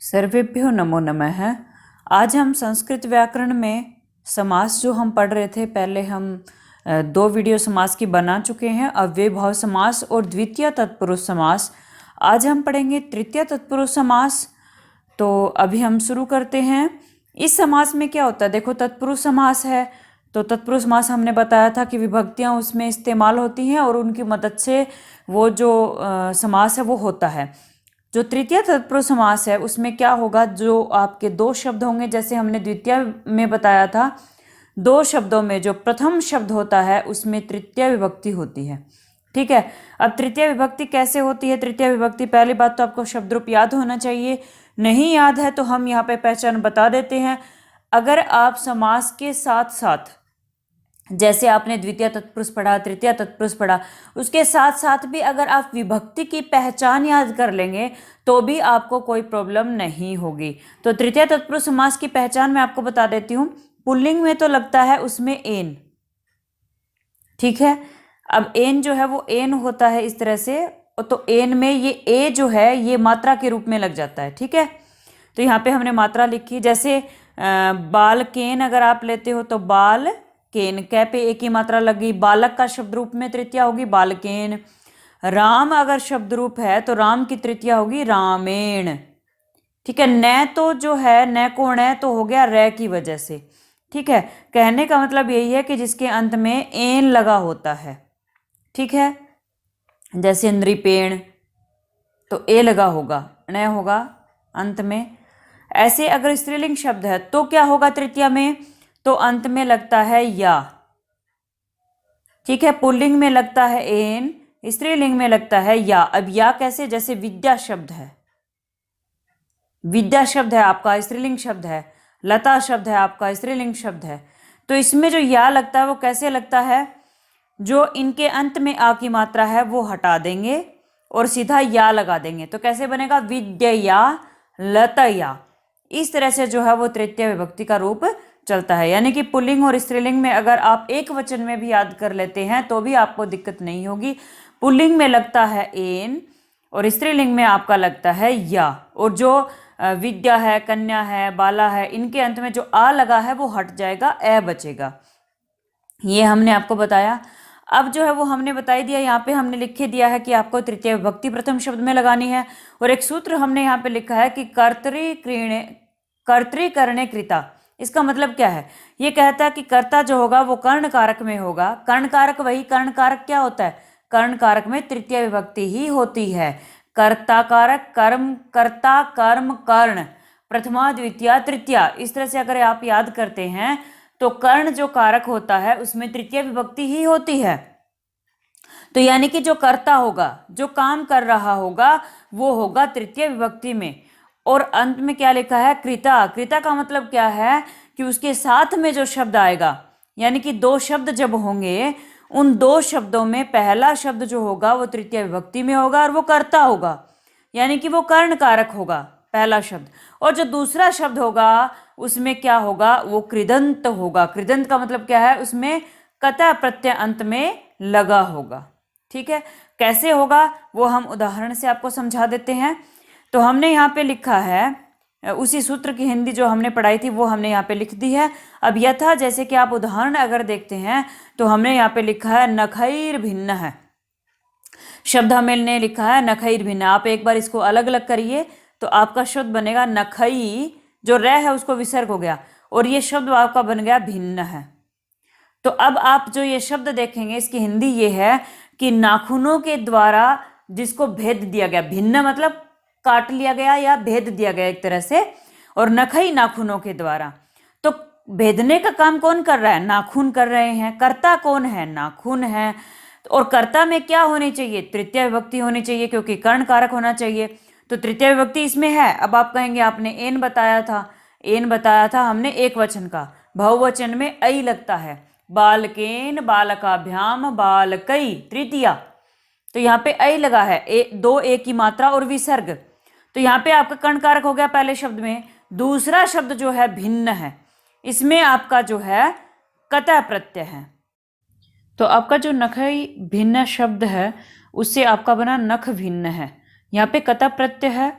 सर्वेभ्यो नमो नमः। आज हम संस्कृत व्याकरण में समास जो हम पढ़ रहे थे, पहले हम 2 वीडियो समास की बना चुके हैं, अव्ययी भाव समास और द्वितीय तत्पुरुष समास। आज हम पढ़ेंगे तृतीय तत्पुरुष समास। तो अभी हम शुरू करते हैं। इस समास में क्या होता है, देखो तत्पुरुष समास है तो तत्पुरुष समास हमने बताया था कि विभक्तियां उसमें इस्तेमाल होती हैं और उनकी मदद से वो जो समास है वो होता है। जो तृतीय तत्पुरुष समास है उसमें क्या होगा, जो आपके 2 शब्द होंगे, जैसे हमने द्वितीय में बताया था, 2 शब्दों में जो प्रथम शब्द होता है उसमें तृतीय विभक्ति होती है। ठीक है, अब तृतीय विभक्ति कैसे होती है? तृतीय विभक्ति, पहली बात तो आपको शब्द रूप याद होना चाहिए। नहीं याद है तो हम यहाँ पे पहचान बता देते हैं। अगर आप समास के साथ साथ, जैसे आपने द्वितीय तत्पुरुष पढ़ा, तृतीय तत्पुरुष पढ़ा, उसके साथ साथ भी अगर आप विभक्ति की पहचान याद कर लेंगे तो भी आपको कोई प्रॉब्लम नहीं होगी। तो तृतीय तत्पुरुष समास की पहचान मैं आपको बता देती हूँ। पुल्लिंग में तो लगता है उसमें एन, ठीक है। अब एन जो है वो एन होता है इस तरह से, तो एन में ये ए जो है ये मात्रा के रूप में लग जाता है। ठीक है, तो यहाँ पे हमने मात्रा लिखी। जैसे बालकेन अगर आप लेते हो तो बाल केन, कै पे एक ही मात्रा लग गई। बालक का शब्द रूप में तृतीय होगी बालकेन। राम अगर शब्द रूप है तो राम की तृतीय होगी रामेण। ठीक है, न तो जो है न कोण है तो हो गया रे की वजह से। ठीक है, कहने का मतलब यही है कि जिसके अंत में एन लगा होता है। ठीक है, जैसे नृपेण तो ए लगा होगा, न होगा अंत में। ऐसे अगर स्त्रीलिंग शब्द है तो क्या होगा तृतीय में, तो अंत में लगता है या। ठीक है, पुल्लिंग में लगता है एन, स्त्रीलिंग में लगता है या। अब या कैसे, जैसे विद्या शब्द है, विद्या शब्द है आपका स्त्रीलिंग शब्द है, लता शब्द है आपका स्त्रीलिंग शब्द है, तो इसमें जो या लगता है वो कैसे लगता है, जो इनके अंत में आ की मात्रा है वो हटा देंगे और सीधा या लगा देंगे। तो कैसे बनेगा, विद्या लतया। इस तरह से जो है वो तृतीय विभक्ति का रूप चलता है। यानी कि पुल्लिंग और स्त्रीलिंग में अगर आप एक वचन में भी याद कर लेते हैं तो भी आपको दिक्कत नहीं होगी। पुल्लिंग में लगता है एन और स्त्रीलिंग में आपका लगता है या। और जो विद्या है, कन्या है, बाला है, इनके अंत में जो आ लगा है वो हट जाएगा, ए बचेगा। ये हमने आपको बताया। अब जो है वो हमने बता ही दिया, यहाँ पे हमने लिख दिया है कि आपको तृतीय विभक्ति प्रथम शब्द में लगानी है। और एक सूत्र हमने यहाँ पे लिखा है कि कर्तृकरणे कृता। इसका मतलब क्या है, ये कहता है कि कर्ता जो होगा वो कर्ण कारक में होगा। कर्ण कारक, वही कर्ण कारक क्या होता है, कर्ण कारक में तृतीय विभक्ति ही होती है। कर्ता कारक, कर्म, कर्ता, कर्म, कर्ण, प्रथमा, द्वितीय, तृतीय, इस तरह से अगर आप याद करते हैं तो कर्ण जो कारक होता है उसमें तृतीय विभक्ति ही होती है। तो यानी कि जो कर्ता होगा, जो काम कर रहा होगा, वो होगा तृतीय विभक्ति में। और अंत में क्या लिखा है, कृता। कृता का मतलब क्या है कि उसके साथ में जो शब्द आएगा, यानी कि 2 शब्द जब होंगे, उन 2 शब्दों में पहला शब्द जो होगा वो तृतीय विभक्ति में होगा और वो कर्ता होगा, यानी कि वो कर्ण कारक होगा पहला शब्द। और जो दूसरा शब्द होगा उसमें क्या होगा, वो कृदंत होगा। कृदंत का मतलब क्या है, उसमें कता प्रत्यय अंत में लगा होगा। ठीक है, कैसे होगा वो हम उदाहरण से आपको समझा देते हैं। तो हमने यहाँ पे लिखा है, उसी सूत्र की हिंदी जो हमने पढ़ाई थी वो हमने यहाँ पे लिख दी है। अब यथा, जैसे कि आप उदाहरण अगर देखते हैं तो हमने यहाँ पे लिखा है नखैर भिन्न है। शब्द हमने लिखा है नखैर भिन्न। आप एक बार इसको अलग अलग करिए तो आपका शब्द बनेगा नखई, जो रे है उसको विसर्ग हो गया, और ये शब्द आपका बन गया भिन्न है। तो अब आप जो ये शब्द देखेंगे इसकी हिंदी ये है कि नाखूनों के द्वारा जिसको भेद दिया गया, भिन्न मतलब काट लिया गया या भेद दिया गया एक तरह से, और नखई नाखूनों के द्वारा। तो भेदने का काम कौन कर रहा है, नाखून कर रहे हैं। कर्ता कौन है, नाखून है। और कर्ता में क्या होनी चाहिए, तृतीय विभक्ति होनी चाहिए, क्योंकि कर्ण कारक होना चाहिए। तो तृतीय विभक्ति इसमें है। अब आप कहेंगे आपने एन बताया था, एन बताया था हमने एक वचन का, बहुवचन में ऐ लगता है। बालकेन, बालकाभ्याम, बालकई, तृतीया। तो यहाँ पे ऐ लगा है, 2 ए की मात्रा और विसर्ग। तो यहाँ पे आपका कर्ण कारक हो गया पहले शब्द में। दूसरा शब्द जो है भिन्न है, इसमें आपका जो है कतः प्रत्यय है। तो आपका जो नखई भिन्न शब्द है उससे आपका बना नख भिन्न है। यहाँ पे कतः प्रत्यय है।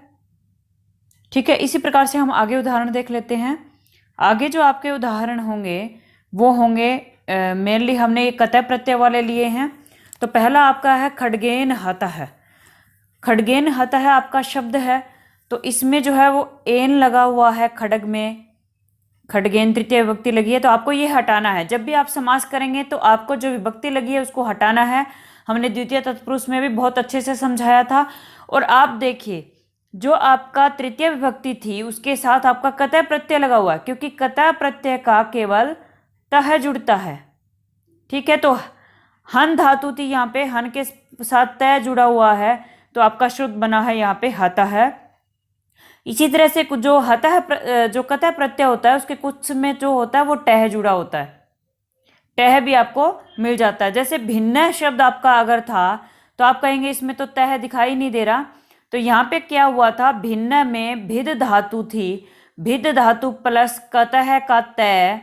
ठीक है, इसी प्रकार से हम आगे उदाहरण देख लेते हैं। आगे जो आपके उदाहरण होंगे वो होंगे मेनली हमने ये कतय प्रत्यय वाले लिए हैं। तो पहला आपका है खड्गेन हतः। खड्गेन हतः आपका शब्द है, तो इसमें जो है वो एन लगा हुआ है खड्ग में, खड्गेन तृतीय विभक्ति लगी है, तो आपको ये हटाना है। जब भी आप समास करेंगे तो आपको जो विभक्ति लगी है उसको हटाना है। हमने द्वितीय तत्पुरुष में भी बहुत अच्छे से समझाया था। और आप देखिए जो आपका तृतीय विभक्ति थी उसके साथ आपका कतय प्रत्यय लगा हुआ है, क्योंकि कतय प्रत्यय का केवल तह जुड़ता है। ठीक है, तो हन धातु थी यहाँ पे, हन के साथ तय जुड़ा हुआ है, तो आपका शुद्ध बना है यहाँ पे हतः है। इसी तरह से जो हतः जो कतः प्रत्यय होता है उसके कुछ में जो होता है वो टह जुड़ा होता है, टह भी आपको मिल जाता है। जैसे भिन्न शब्द आपका अगर था तो आप कहेंगे इसमें तो तह दिखाई नहीं दे रहा, तो यहाँ पे क्या हुआ था, भिन्न में भिद धातु थी, भिद धातु प्लस कतः का तय,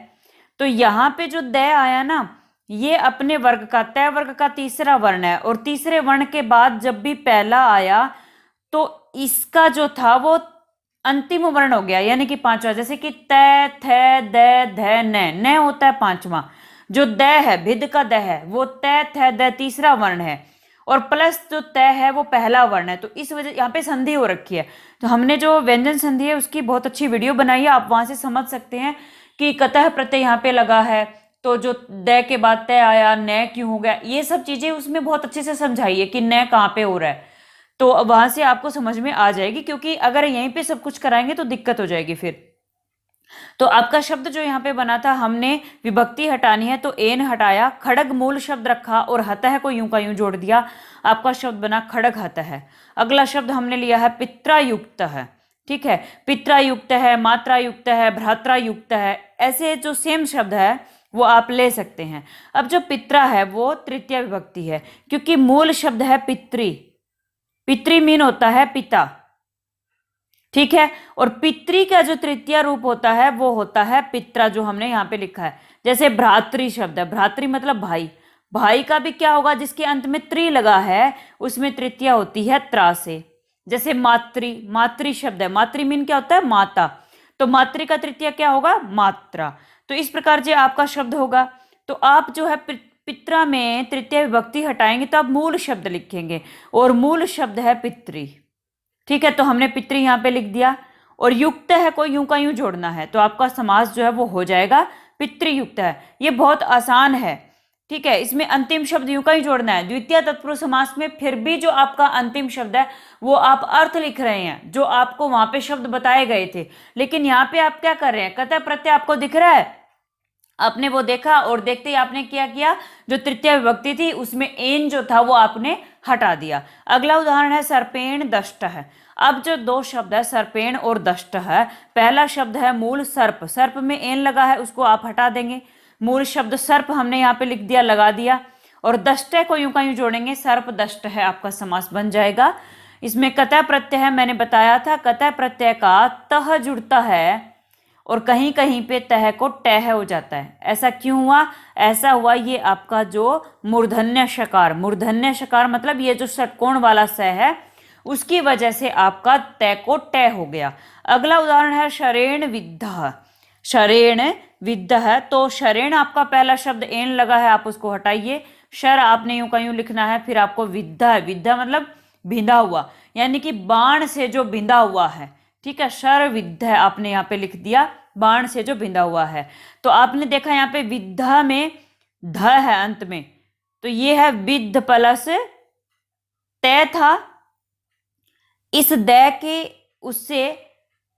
तो यहाँ पे जो दय आया ना ये अपने वर्ग का, तय वर्ग का तीसरा वर्ण है, और तीसरे वर्ण के बाद जब भी पहला आया तो इसका जो था वो अंतिम वर्ण हो गया, यानी कि पांचवा। जैसे कि तय, थ, द, ध, न होता है पांचवा। जो द है, भिद का द है, वो तय, थ, द तीसरा वर्ण है, और प्लस जो तय है वो पहला वर्ण है। तो इस वजह यहाँ पे संधि हो रखी है। तो हमने जो व्यंजन संधि है उसकी बहुत अच्छी वीडियो बनाई है, आप वहां से समझ सकते हैं कि कतः प्रत्यय यहाँ पे लगा है तो जो द के बाद तय आया, न क्यों हो गया, ये सब चीजें उसमें बहुत अच्छे से समझाई है कि न कहाँ पे हो रहा है। तो वहां से आपको समझ में आ जाएगी, क्योंकि अगर यहीं पे सब कुछ कराएंगे तो दिक्कत हो जाएगी फिर। तो आपका शब्द जो यहाँ पे बना था, हमने विभक्ति हटानी है तो एन हटाया, खड़ग मूल शब्द रखा और हतः को यूं का यूं जोड़ दिया, आपका शब्द बना खड़ग हतः। अगला शब्द हमने लिया है पित्रायुक्त है। ठीक है, पित्रायुक्त है, मात्रायुक्त है, भ्रात्रायुक्त है, ऐसे जो सेम शब्द है वो आप ले सकते हैं। अब जो पित्रा है वो तृतीय विभक्ति है, क्योंकि मूल शब्द है पितृ, पितृ मीन होता है पिता। ठीक है, और पितृ का जो तृतीय रूप होता है वो होता है पित्रा, जो हमने यहाँ पे लिखा है। जैसे भ्रातृ शब्द है, भ्रातृ मतलब भाई, भाई का भी क्या होगा, जिसके अंत में त्रि लगा है उसमें तृतीय होती है त्रा से। जैसे मातृ, मातृ शब्द है, मातृ मीन क्या होता है, माता, तो मातृ का तृतीय क्या होगा, मात्रा। तो इस प्रकार जो आपका शब्द होगा, तो आप जो है पित्रा में तृतीय विभक्ति हटाएंगे तो आप मूल शब्द लिखेंगे, और मूल शब्द है पितृ। ठीक है, तो हमने पितृ यहाँ पे लिख दिया, और युक्त है को यूं का यूं जोड़ना है, तो आपका समास जो है वो हो जाएगा पितृयुक्त है। ये बहुत आसान है। ठीक है, इसमें अंतिम शब्द यूं का ही जोड़ना है। द्वितीय तत्पुरुष समास में फिर भी जो आपका अंतिम शब्द है वो आप अर्थ लिख रहे हैं, जो आपको वहां पे शब्द बताए गए थे, लेकिन यहाँ पे आप क्या कर रहे हैं, कतः प्रत्यय आपको दिख रहा है, आपने वो देखा और देखते ही आपने क्या किया, जो तृतीय विभक्ति थी उसमें एन जो था वो आपने हटा दिया। अगला उदाहरण है सर्पेण दष्ट है। अब जो दो शब्द है सर्पेण और दष्ट है, पहला शब्द है मूल सर्प, सर्प में एन लगा है उसको आप हटा देंगे, मूल शब्द सर्प हमने यहाँ पे लिख दिया, लगा दिया, और दष्ट को यूं का यूं जोड़ेंगे, सर्प दष्ट है, आपका समास बन जाएगा। इसमें कतः प्रत्यय है, मैंने बताया था कतः प्रत्यय का तह जुड़ता है और कहीं कहीं पे तह को टह हो जाता है। ऐसा क्यों हुआ, ऐसा हुआ ये आपका जो मूर्धन्य शकार, मूर्धन्य शकार मतलब ये जो षटकोण वाला स है उसकी वजह से आपका तय को टह हो गया। अगला उदाहरण है शरेण विद्ध, शरेण विद्ध है, तो शरेण आपका पहला शब्द एन लगा है, आप उसको हटाइए, शर आपने यूं का यूं लिखना है, फिर आपको विद्धा है, विद्धा मतलब भिंदा हुआ, यानी कि बाण से जो भिंदा हुआ है। ठीक है, शर विद्ध है आपने यहाँ पे लिख दिया, बाण से जो भिंदा हुआ है। तो आपने देखा यहाँ पे विद्धा में ध है अंत में, तो ये है विद्ध प्लस तय था, इस द के उससे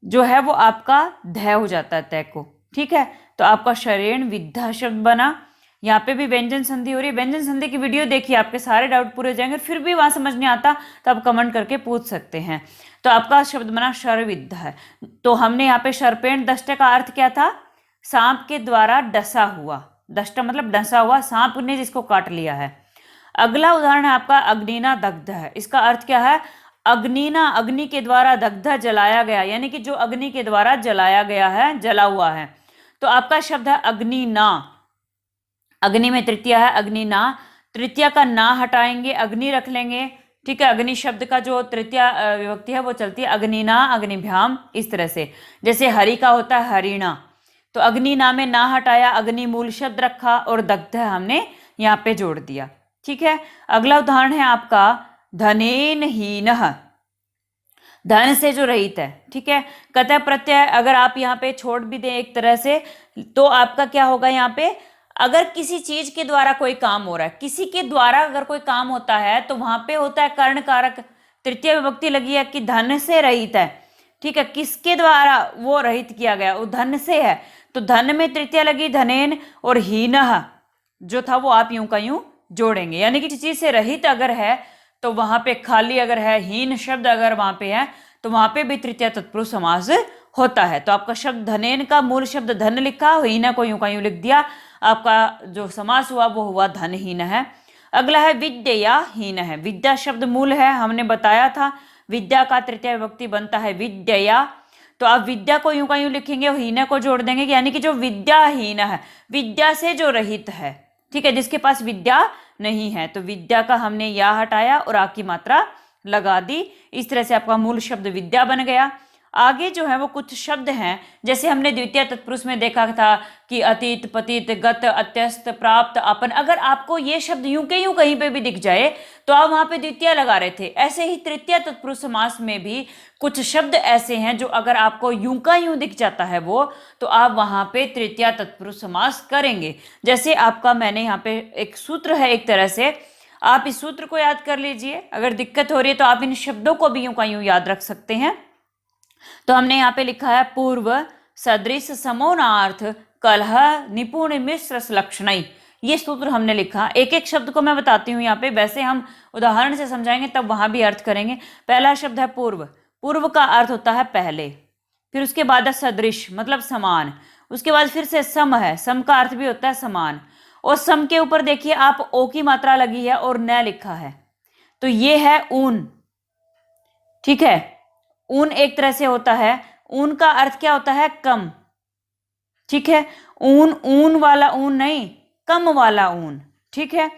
जो है वो आपका ध हो जाता है तय को। ठीक है, तो आपका शरेण विद्धा शब्द बना। यहाँ पे भी व्यंजन संधि हो रही है, व्यंजन संधि की वीडियो देखिए, आपके सारे डाउट पूरे हो जाएंगे। फिर भी वहां समझ नहीं आता तो आप कमेंट करके पूछ सकते हैं। तो आपका शब्द बना शर विद्धा है। तो हमने यहाँ पे शर्पेण दष्ट का अर्थ क्या था, सांप के द्वारा डसा हुआ, दष्ट मतलब डसा हुआ, सांप ने जिसको काट लिया है। अगला उदाहरण है आपका अग्निना दग्ध है। इसका अर्थ क्या है, अग्निना अग्नि के द्वारा, दग्ध जलाया गया, यानी कि जो अग्नि के द्वारा जलाया गया है, जला हुआ है। तो आपका शब्द है अग्निना, अग्नि में तृतीया है अग्निना, तृतीया का ना हटाएंगे, अग्नि रख लेंगे, ठीक है। अग्नि शब्द का जो तृतीय विभक्ति है वो चलती है अग्निना, अग्निभ्याम, इस तरह से। जैसे हरि का होता है हरिणा, तो अग्निना में ना हटाया, अग्नि मूल शब्द रखा और दग्ध हमने यहाँ पे जोड़ दिया। ठीक है। अगला उदाहरण है आपका धनेन हीनः, धन से जो रहित है। ठीक है। कतः प्रत्यय अगर आप यहाँ पे छोड़ भी दें एक तरह से, तो आपका क्या होगा यहाँ पे, अगर किसी चीज के द्वारा कोई काम हो रहा है, किसी के द्वारा अगर कोई काम होता है, तो वहां पे होता है कर्ण कारक, तृतीय विभक्ति लगी है कि धन से रहित है। ठीक है। किसके द्वारा वो रहित किया गया, वो धन से है, तो धन में तृतीय लगी धनेन, और हीनः जो था वो आप यूं का यूं जोड़ेंगे। यानी कि किसी चीज से रहित अगर है तो वहां पे खाली अगर है, हीन शब्द अगर वहां पे है, तो वहां पे भी तृतीय तत्पुरुष समास होता है। तो आपका शब्द धनेन का मूल शब्द धन लिखा, हीना को यूं का यूं लिख दिया, आपका जो समास हुआ वो हुआ धनहीन है। अगला है विद्या हीन है। विद्या शब्द मूल है, हमने बताया था विद्या का तृतीय विभक्ति बनता है विद्या, तो आप विद्या को यूं का यूं लिखेंगे और हीना को जोड़ देंगे, यानी कि जो विद्याहीन है, विद्या से जो रहित है। ठीक है। जिसके पास विद्या नहीं है, तो विद्या का हमने या हटाया और आ की मात्रा लगा दी। इस तरह से आपका मूल शब्द विद्या बन गया। आगे जो है वो कुछ शब्द हैं, जैसे हमने द्वितीय तत्पुरुष में देखा था कि अतीत, पतित, गत, अत्यस्त, प्राप्त, अपन। अगर आपको ये शब्द यूं के यूं कहीं पे भी दिख जाए तो आप वहां पे द्वितीय लगा रहे थे। ऐसे ही तृतीय तत्पुरुष समास में भी कुछ शब्द ऐसे हैं जो अगर आपको यूं का यूं दिख जाता है वो, तो आप वहां पे तृतीय तत्पुरुष समास करेंगे। जैसे आपका मैंने यहाँ पे एक सूत्र है, एक तरह से आप इस सूत्र को याद कर लीजिए। अगर दिक्कत हो रही है तो आप इन शब्दों को भी यूं का यूं याद रख सकते हैं। तो हमने यहाँ पे लिखा है पूर्व सदृश समोनार्थ कलह निपुण मिश्र लक्षणई, ये सूत्र हमने लिखा। एक एक शब्द को मैं बताती हूँ यहाँ पे, वैसे हम उदाहरण से समझाएंगे तब वहां भी अर्थ करेंगे। पहला शब्द है पूर्व, पूर्व का अर्थ होता है पहले, फिर उसके बाद है सदृश मतलब समान, उसके बाद फिर से सम है, सम का अर्थ भी होता है समान, और सम के ऊपर देखिए आप ओ की मात्रा लगी है और न लिखा है, तो ये है ऊन। ठीक है। ऊन एक तरह से होता है, ऊन का अर्थ क्या होता है, कम। ठीक है। ऊन ऊन वाला ऊन नहीं, कम वाला ऊन। ठीक है।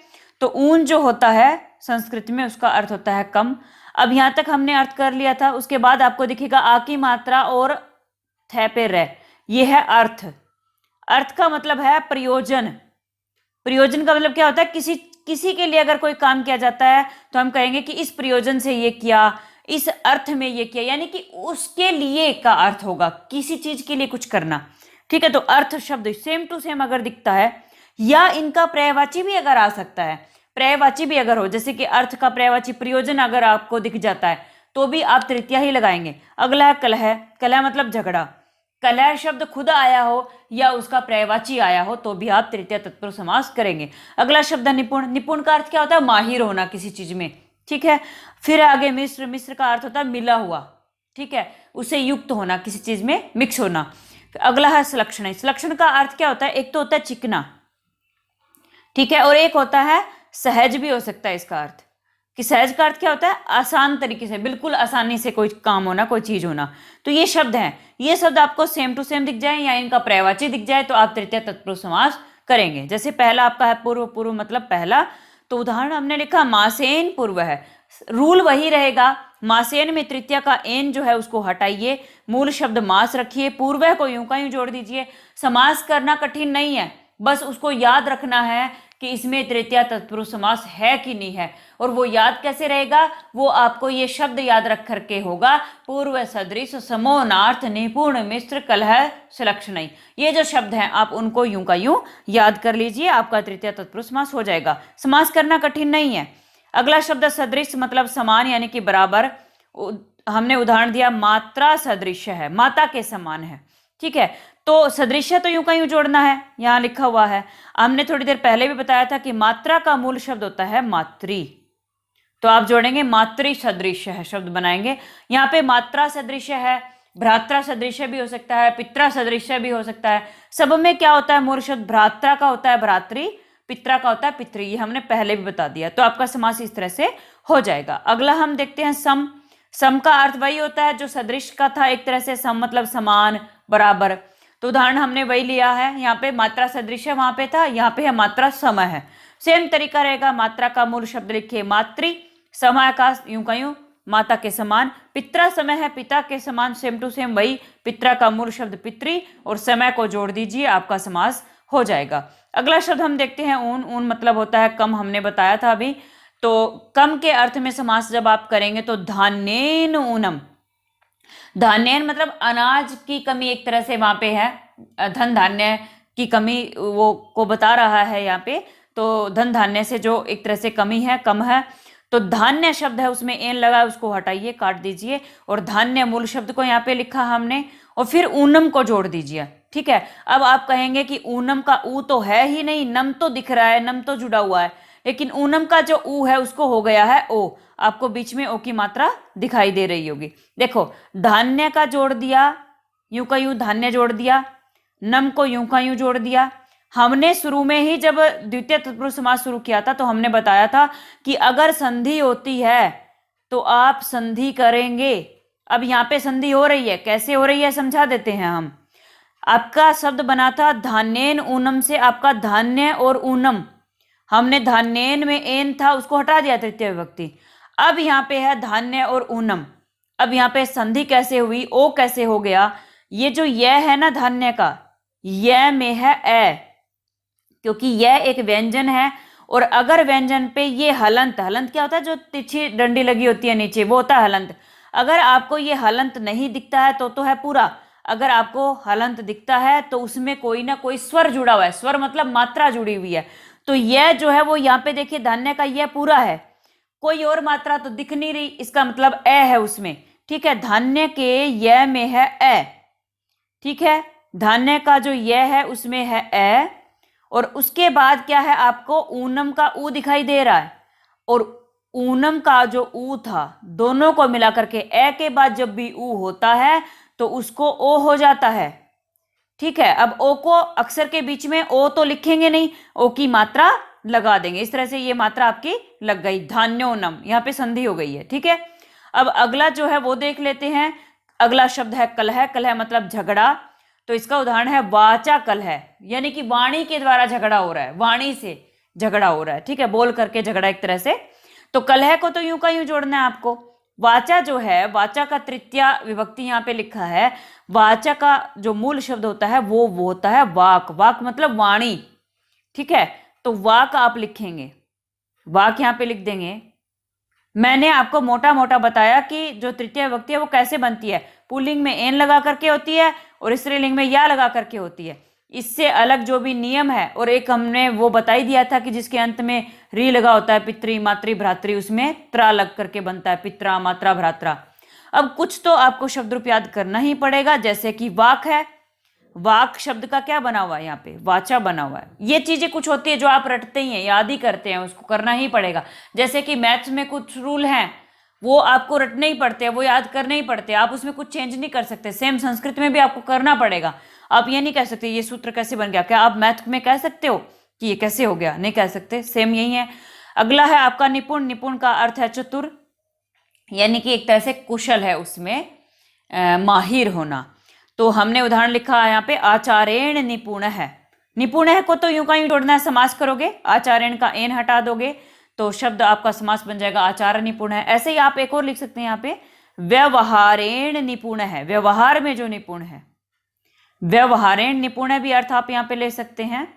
तो ऊन जो होता है संस्कृत में उसका अर्थ होता है कम। अब यहां तक हमने अर्थ कर लिया था। उसके बाद आपको दिखेगा आ की मात्रा और थ पे रह, ये है अर्थ। अर्थ का मतलब है प्रयोजन। प्रयोजन का मतलब क्या होता है, किसी के लिए अगर कोई काम किया जाता है तो हम कहेंगे कि इस प्रयोजन से ये किया, इस अर्थ में ये किया, यानी कि उसके लिए का अर्थ होगा, किसी चीज के लिए कुछ करना। ठीक है। तो अर्थ शब्द सेम टू सेम अगर दिखता है, या इनका पर्यायवाची भी अगर आ सकता है, पर्यायवाची भी अगर हो, जैसे कि अर्थ का पर्यायवाची प्रयोजन अगर आपको दिख जाता है तो भी आप तृतीया ही लगाएंगे। अगला है कलह, कलह मतलब झगड़ा। कलह शब्द खुद आया हो या उसका पर्यायवाची आया हो तो भी आप तृतीय तत्पुरुष समास करेंगे। अगला शब्द है निपुण, निपुण का अर्थ क्या होता है, माहिर होना किसी चीज में। ठीक है। फिर आगे मिश्र, मिश्र का अर्थ होता है मिला हुआ। ठीक है। उसे युक्त होना, किसी चीज में मिक्स होना। अगला है सलक्षण, सलक्षण का अर्थ क्या होता है, एक तो होता है चिकना, ठीक है, और एक होता है सहज भी हो सकता है इसका अर्थ, कि सहज का अर्थ क्या होता है, आसान तरीके से, बिल्कुल आसानी से कोई काम होना, कोई चीज होना। तो ये शब्द हैं, ये शब्द आपको सेम टू सेम दिख जाए या इनका पर्यायवाची दिख जाए तो आप तृतीय तत्पुरुष समास करेंगे। जैसे पहला आपका है पूर्व, पूर्व मतलब पहला, तो उदाहरण हमने लिखा मासेन पूर्व है, रूल वही रहेगा, मासेन में तृतीय का एन जो है उसको हटाइए, मूल शब्द मास रखिए, पूर्व को यूं का यूं जोड़ दीजिए। समास करना कठिन नहीं है, बस उसको याद रखना है कि इसमें तृतीय तत्पुरुष समास है कि नहीं है। और वो याद कैसे रहेगा, वो आपको ये शब्द याद रख करके होगा, पूर्व सदृश समोनार्थ निपुण मिश्र कलह सलक्षणई। ये जो शब्द हैं आप उनको यूं का यूं याद कर लीजिए, आपका तृतीय तत्पुरुष समास हो जाएगा। समास करना कठिन नहीं है। अगला शब्द सदृश मतलब समान यानी कि बराबर। हमने उदाहरण दिया मात्रा सदृश है, माता के समान है। ठीक है। तो सदृश्य तो यूं का यूं जोड़ना है, यहां लिखा हुआ है। हमने थोड़ी देर पहले भी बताया था कि मात्रा का मूल शब्द होता है मातृ, तो आप जोड़ेंगे मातृ सदृश है, शब्द बनाएंगे। यहाँ पे मात्रा सदृश है, भ्रात्रा सदृश भी हो सकता है, पित्रा सदृश भी हो सकता है। सब में क्या होता है, मूल शब्द भ्रात्रा का होता है भ्रातृ, पित्रा का होता है पितृ, ये हमने पहले भी बता दिया। तो आपका समास इस तरह से हो जाएगा। अगला हम देखते हैं सम। सम का अर्थ वही होता है जो सदृश का था, एक तरह से सम मतलब समान बराबर। तो उदाहरण हमने वही लिया है, यहाँ पे मात्रा सदृश वहां पे था, यहाँ पे है मात्रा सम है, सेम तरीका रहेगा। मात्रा का मूल शब्द लिखिए मातृ, समय का यूं का यूं माता के समान, पित्रा समय है पिता के समान, सेम टू सेम वही, पित्रा का मूल शब्द पितृ और समय को जोड़ दीजिए, आपका समास हो जाएगा। अगला शब्द हम देखते हैं ऊन। ऊन मतलब होता है कम, हमने बताया था अभी। तो कम के अर्थ में समास जब आप करेंगे तो धान्येन ऊनम। धान्यन मतलब अनाज की कमी एक तरह से वहां पे है, धन धान्य की कमी वो को बता रहा है यहाँ पे। तो धन धान्य से जो एक तरह से कमी है, कम है, तो धान्य शब्द है उसमें एन लगा, उसको हटाइए, काट दीजिए, और धान्य मूल शब्द को यहाँ पे लिखा हमने, और फिर ऊनम को जोड़ दीजिए। ठीक है, अब आप कहेंगे कि ऊनम का ऊ तो है ही नहीं, नम तो दिख रहा है, नम तो जुड़ा हुआ है, लेकिन ऊनम का जो ऊ है उसको हो गया है ओ। आपको बीच में ओ की मात्रा दिखाई दे रही होगी। देखो, धान्य का जोड़ दिया, यूं का यूं धान्य जोड़ दिया, नम को यूं का यूं जोड़ दिया। हमने शुरू में ही जब द्वितीय तत्पुरुष समास शुरू किया था तो हमने बताया था कि अगर संधि होती है तो आप संधि करेंगे। अब यहाँ पे संधि हो रही है, कैसे हो रही है समझा देते हैं हम। आपका शब्द बना था धान्येन ऊनम से, आपका धान्य और ऊनम, हमने धान्येन में एन था उसको हटा दिया तृतीय विभक्ति। अब यहाँ पे है धान्य और ऊनम। अब यहाँ पे संधि कैसे हुई, ओ कैसे हो गया, ये जो यह है ना धान्य का, यह में है ए, क्योंकि यह एक व्यंजन है, और अगर व्यंजन पे ये हलंत, हलंत क्या होता है, जो तिरछी डंडी लगी होती है नीचे, वो होता है हलंत। अगर आपको ये हलंत नहीं दिखता है तो है पूरा। अगर आपको हलंत दिखता है तो उसमें कोई ना कोई स्वर जुड़ा हुआ है, स्वर मतलब मात्रा जुड़ी हुई है। तो यह जो है वो यहाँ पे देखिए धान्य का यह पूरा है, कोई और मात्रा तो दिख नहीं रही, इसका मतलब ए है उसमें। ठीक है, धान्य के यह में है ए। ठीक है, धान्य का जो यह है उसमें है ए, और उसके बाद क्या है, आपको ऊनम का ऊ दिखाई दे रहा है, और ऊनम का जो ऊ था, दोनों को मिलाकर के ए के बाद जब भी ऊ होता है तो उसको ओ हो जाता है। ठीक है, अब ओ को अक्षर के बीच में ओ तो लिखेंगे नहीं, ओ की मात्रा लगा देंगे। इस तरह से ये मात्रा आपकी लग गई, धान्योनम, यहाँ पे संधि हो गई है। ठीक है, अब अगला जो है वो देख लेते हैं। अगला शब्द है कलह। कलह मतलब झगड़ा, तो इसका उदाहरण है वाचा कलह, यानी कि वाणी के द्वारा झगड़ा हो रहा है, वाणी से झगड़ा हो रहा है। ठीक है, बोल करके झगड़ा एक तरह से। तो कलह को तो यूं का यूं जोड़ना है आपको। वाचा जो है, वाचा का तृतीय विभक्ति यहाँ पे लिखा है। वाचा का जो मूल शब्द होता है वो होता है वाक। वाक मतलब वाणी। ठीक है, तो वाक आप लिखेंगे, वाक यहाँ पे लिख देंगे। मैंने आपको मोटा मोटा बताया कि जो तृतीय विभक्ति है वो कैसे बनती है, पुल्लिंग में एन लगा करके होती है और स्त्रीलिंग में या लगा करके होती है। इससे अलग जो भी नियम है, और एक हमने वो बता ही दिया था कि जिसके अंत में री लगा होता है, पितृ मातृ भ्रातृ, उसमें त्रा लग करके बनता है, पित्रा मात्रा भ्रात्रा। अब कुछ तो आपको शब्द रूप याद करना ही पड़ेगा, जैसे कि वाक है, वाक शब्द का क्या बना हुआ है, यहाँ पे वाचा बना हुआ है। ये चीजें कुछ होती है जो आप रटते ही हैं, याद ही करते हैं, उसको करना ही पड़ेगा। जैसे कि मैथ्स में कुछ रूल हैं वो आपको रटने ही पड़ते हैं, वो याद करने ही पड़ते हैं, आप उसमें कुछ चेंज नहीं कर सकते। सेम संस्कृत में भी आपको करना पड़ेगा। आप ये नहीं कह सकते ये सूत्र कैसे बन गया, क्या आप मैथ में कह सकते हो कि ये कैसे हो गया, नहीं कह सकते। सेम यही है। अगला है आपका निपुण। निपुण का अर्थ है चतुर, यानी कि एक तरह से कुशल है, उसमें माहिर होना। तो हमने उदाहरण लिखा है यहाँ पे आचारेण निपुण है। निपुण है को तो यूं का यूं जोड़ना है, समास करोगे, आचारेण का एन हटा दोगे तो शब्द आपका समास बन जाएगा आचार निपुण है। ऐसे ही आप एक और लिख सकते हैं यहाँ पे व्यवहारेण निपुण है, व्यवहार में जो निपुण है, व्यवहारेण निपुण है भी अर्थ आप यहाँ पे ले सकते हैं।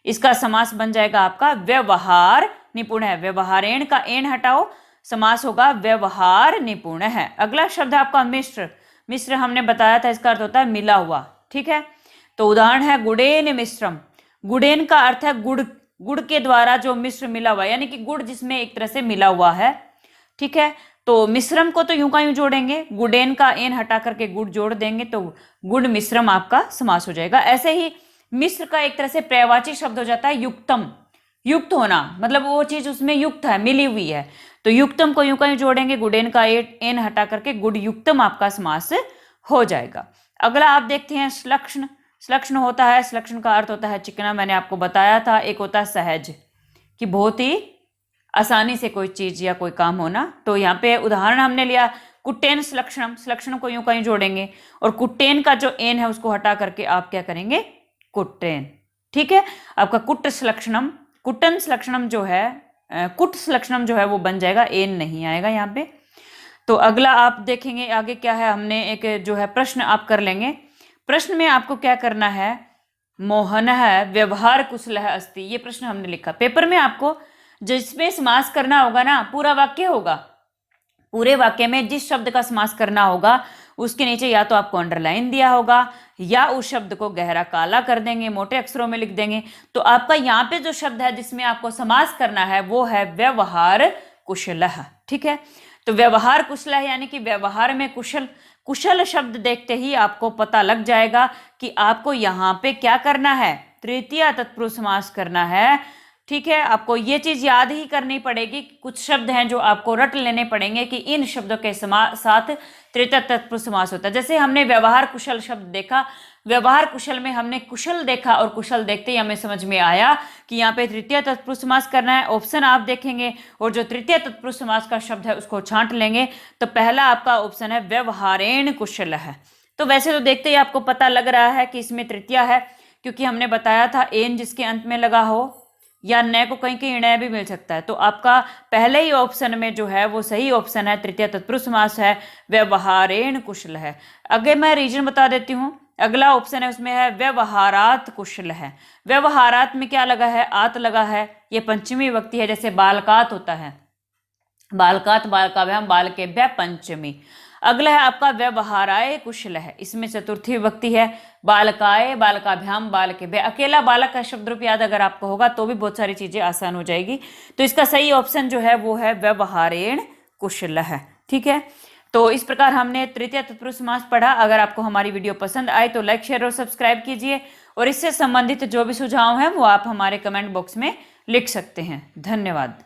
इसका समास बन जाएगा आपका व्यवहार निपुण है। व्यवहारेण का एन हटाओ, समास होगा व्यवहार निपुण है। अगला शब्द है आपका मिश्र। मिश्र हमने बताया था इसका अर्थ होता है मिला हुआ। ठीक है, तो उदाहरण है गुड़ेन मिश्रम। गुड़ेन का अर्थ है गुड़, गुड़ के द्वारा जो मिश्र मिला हुआ, यानी कि गुड़ जिसमें एक तरह से मिला हुआ है। ठीक है, तो मिश्रम को तो यूं का यूं जोड़ेंगे, गुडेन का एन हटा करके गुड़ जोड़ देंगे तो गुड़ मिश्रम आपका समास हो जाएगा। ऐसे ही मिश्र का एक तरह से पर्यायवाची शब्द हो जाता है युक्तम। युक्त होना मतलब वो चीज उसमें युक्त है, मिली हुई है। तो युक्तम को यूं का यूं जोड़ेंगे, गुडेन का एन हटा करके गुड़ युक्तम आपका समास हो जाएगा। अगला आप देखते हैं श्लक्षण। श्लक्षण होता है, श्लक्षण का अर्थ होता है चिकना, मैंने आपको बताया था। एक होता है सहज, कि बहुत ही आसानी से कोई चीज या कोई काम होना। तो यहाँ पे उदाहरण हमने लिया कुट्टेन श्लक्षणम। श्लक्षण को यूं का यूं जोड़ेंगे और कुट्टेन का जो एन है उसको हटा करके आप क्या करेंगे, कुट्टेन। ठीक है, आपका कुट्ट श्लक्षणम, कुट्टन श्लक्षणम जो है कुट्स लक्षणम जो है वो बन जाएगा, एन नहीं आएगा यहाँ पे। तो अगला आप देखेंगे आगे क्या है, हमने एक जो है प्रश्न आप कर लेंगे। प्रश्न में आपको क्या करना है, मोहन है व्यवहार कुशलः अस्ति, ये प्रश्न हमने लिखा। पेपर में आपको जिसमें समास करना होगा ना, पूरा वाक्य होगा, पूरे वाक्य में जिस शब्द का समास करना होगा उसके नीचे या तो आपको अंडरलाइन दिया होगा या उस शब्द को गहरा काला कर देंगे, मोटे अक्षरों में लिख देंगे। तो आपका यहाँ पे जो शब्द है जिसमें आपको समास करना है वो है व्यवहार कुशलः। ठीक है, तो व्यवहार कुशलः यानी कि व्यवहार में कुशल। कुशल शब्द देखते ही आपको पता लग जाएगा कि आपको यहाँ पे क्या करना है, तृतीया तत्पुरुष समास करना है। ठीक है, आपको ये चीज याद ही करनी पड़ेगी, कुछ शब्द हैं जो आपको रट लेने पड़ेंगे कि इन शब्दों के साथ तृतीया तत्पुरुष समास होता है। जैसे हमने व्यवहार कुशल शब्द देखा, व्यवहार कुशल में हमने कुशल देखा और कुशल देखते ही हमें समझ में आया कि यहाँ पे तृतीय तत्पुरुष समास करना है। ऑप्शन आप देखेंगे और जो तृतीय तत्पुरुष समास का शब्द है उसको छांट लेंगे। तो पहला आपका ऑप्शन है व्यवहारेण कुशल है। तो वैसे तो देखते ही आपको पता लग रहा है कि इसमें तृतीया है, क्योंकि हमने बताया था एन जिसके अंत में लगा हो या न को कहीं कहीं ण भी मिल सकता है। तो आपका पहले ही ऑप्शन में जो है वो सही ऑप्शन है, तृतीय तत्पुरुष समास है, व्यवहारेण कुशल है। आगे मैं रीजन बता देती हूँ। अगला ऑप्शन है उसमें है व्यवहारात कुशल है। व्यवहारात में क्या लगा है, आत लगा है, ये पंचमी विभक्ति है, जैसे बालकात होता है, बालकात बालकाभ्याम बालकेभ्य पंचमी। अगला है आपका व्यवहाराय कुशल है, इसमें चतुर्थी विभक्ति है, बालकाय बालकाभ्याम बालकेभ्य। अकेला बालक का शब्द रूप याद अगर आपको होगा तो भी बहुत सारी चीजें आसान हो जाएगी। तो इसका सही ऑप्शन जो है वो है व्यवहारेण कुशल है। ठीक है, तो इस प्रकार हमने तृतीय तत्पुरुष समास पढ़ा। अगर आपको हमारी वीडियो पसंद आए तो लाइक शेयर और सब्सक्राइब कीजिए, और इससे संबंधित जो भी सुझाव हैं वो आप हमारे कमेंट बॉक्स में लिख सकते हैं। धन्यवाद।